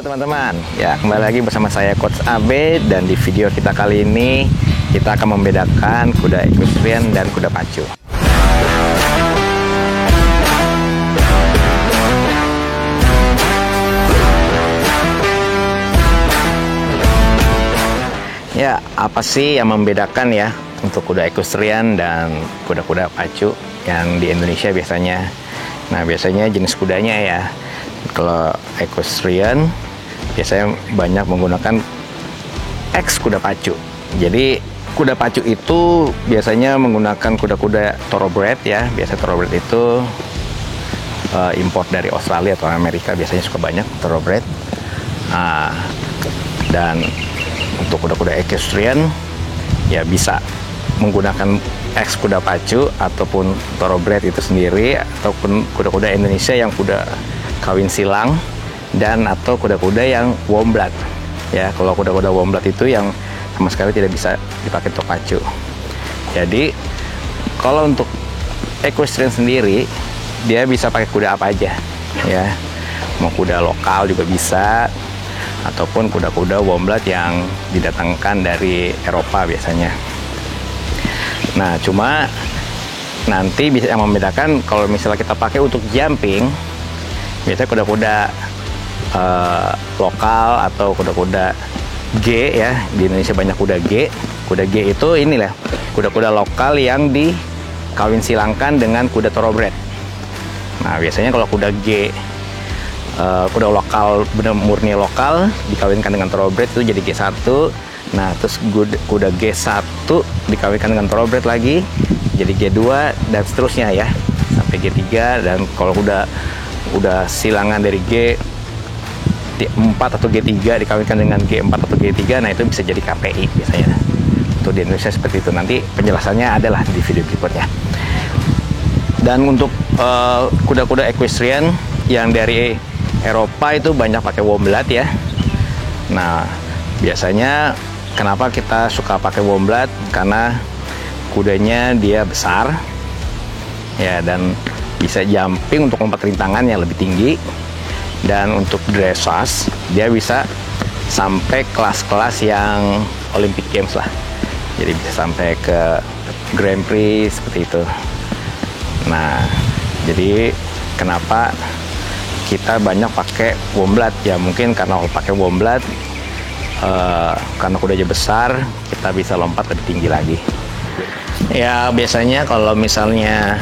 Halo teman-teman, ya kembali lagi bersama saya Coach AB, dan di video kita kali ini kita akan membedakan kuda equestrian dan kuda pacu. Ya, apa sih yang membedakan ya untuk kuda equestrian dan kuda-kuda pacu yang di Indonesia biasanya? Nah, biasanya jenis kudanya ya. Kalau equestrian biasanya banyak menggunakan X kuda pacu. Jadi kuda pacu itu biasanya menggunakan kuda-kuda thoroughbred ya. Biasa thoroughbred itu import dari Australia atau Amerika, biasanya suka banyak thoroughbred. Dan untuk kuda-kuda equestrian ya bisa menggunakan X kuda pacu ataupun thoroughbred itu sendiri, ataupun kuda-kuda Indonesia yang kuda kawin silang dan atau kuda-kuda yang warm blood ya. Kalau kuda-kuda warm blood itu yang sama sekali tidak bisa dipakai untuk pacu. Jadi kalau untuk equestrian sendiri dia bisa pakai kuda apa aja ya, mau kuda lokal juga bisa ataupun kuda-kuda warm blood yang didatangkan dari Eropa biasanya. Nah, cuma nanti bisa yang membedakan kalau misalnya kita pakai untuk jumping, biasanya kuda-kuda lokal atau kuda-kuda G ya. Di Indonesia banyak kuda G. Kuda G itu inilah kuda-kuda lokal yang dikawin silangkan dengan kuda thoroughbred. Nah, biasanya kalau kuda G, kuda lokal benar murni lokal dikawinkan dengan thoroughbred itu jadi G1. Nah, terus kuda G1 dikawinkan dengan thoroughbred lagi jadi G2 dan seterusnya ya sampai G3. Dan kalau udah silangan dari G4 atau G3 dikawinkan dengan G4 atau G3, nah itu bisa jadi KPI biasanya. Untuk di Indonesia seperti itu. Nanti penjelasannya adalah di video berikutnya. Dan untuk kuda-kuda equestrian yang dari Eropa itu banyak pakai warm blood ya. Nah, biasanya kenapa kita suka pakai warm blood? Karena kudanya dia besar ya, dan bisa jumping untuk lompat rintangan yang lebih tinggi, dan untuk dressage dia bisa sampai kelas-kelas yang Olympic Games lah. Jadi bisa sampai ke Grand Prix seperti itu. Nah, jadi kenapa kita banyak pakai warm blood ya? Mungkin karena pakai warm blood karena kudanya besar, kita bisa lompat lebih tinggi lagi. Ya, biasanya kalau misalnya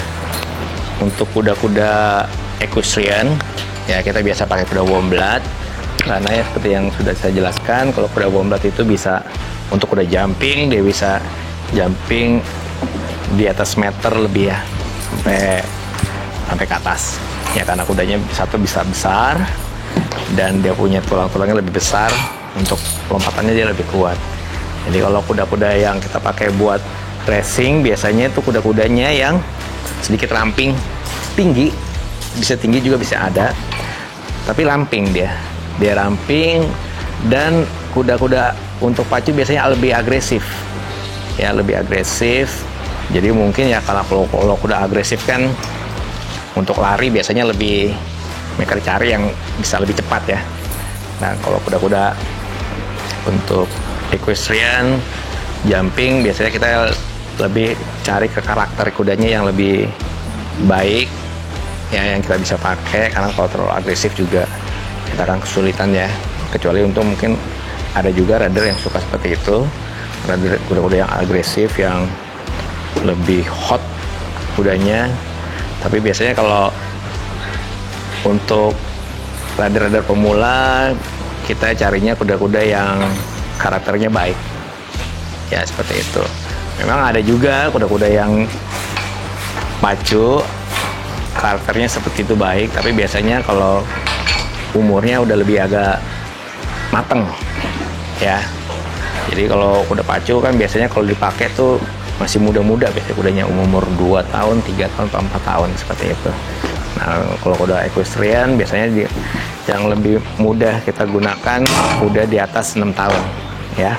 untuk kuda-kuda equestrian ya kita biasa pakai kuda warm blood, karena ya seperti yang sudah saya jelaskan, kalau kuda warm blood itu bisa untuk kuda jumping, dia bisa jumping di atas meter lebih ya, sampai ke atas ya, karena kudanya satu bisa besar dan dia punya tulang-tulangnya lebih besar, untuk lompatannya dia lebih kuat. Jadi kalau kuda-kuda yang kita pakai buat racing biasanya itu kuda-kudanya yang sedikit ramping, tinggi, bisa tinggi juga bisa ada, tapi ramping dia ramping. Dan kuda-kuda untuk pacu biasanya lebih agresif ya, lebih agresif. Jadi mungkin ya kalau kuda agresif kan untuk lari biasanya lebih mereka cari yang bisa lebih cepat ya. Nah, kalau kuda-kuda untuk equestrian jumping biasanya kita lebih cari ke karakter kudanya yang lebih baik ya, yang kita bisa pakai. Karena kalau terlalu agresif juga kita akan kesulitan ya, kecuali untuk mungkin ada juga rider yang suka seperti itu, rider kuda-kuda yang agresif yang lebih hot kudanya. Tapi biasanya kalau untuk rider-rider pemula kita carinya kuda-kuda yang karakternya baik ya, seperti itu. Memang ada juga kuda-kuda yang pacu karakternya seperti itu baik, tapi biasanya kalau umurnya udah lebih agak mateng ya. Jadi kalau kuda pacu kan biasanya kalau dipakai tuh masih muda-muda, biasanya kudanya umur 2 tahun, 3 tahun, atau 4 tahun seperti itu. Nah, kalau kuda equestrian biasanya yang lebih mudah kita gunakan kuda di atas 6 tahun ya.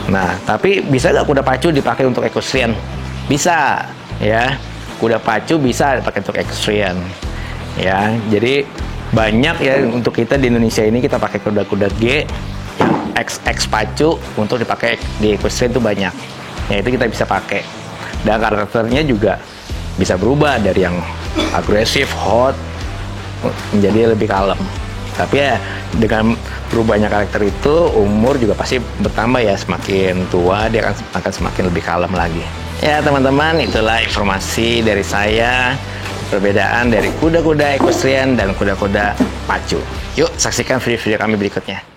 Nah, tapi bisa nggak kuda pacu dipakai untuk equestrian? Bisa ya, kuda pacu bisa dipakai untuk equestrian ya. Jadi banyak ya untuk kita di Indonesia ini kita pakai kuda-kuda G yang XX pacu untuk dipakai di equestrian itu banyak. Ya itu kita bisa pakai. Dan karakternya juga bisa berubah dari yang agresif, hot menjadi lebih kalem. Tapi ya dengan berubahnya karakter itu umur juga pasti bertambah ya, semakin tua dia akan semakin lebih kalem lagi. Ya teman-teman, itulah informasi dari saya perbedaan dari kuda-kuda equestrian dan kuda-kuda pacu. Yuk saksikan video-video kami berikutnya.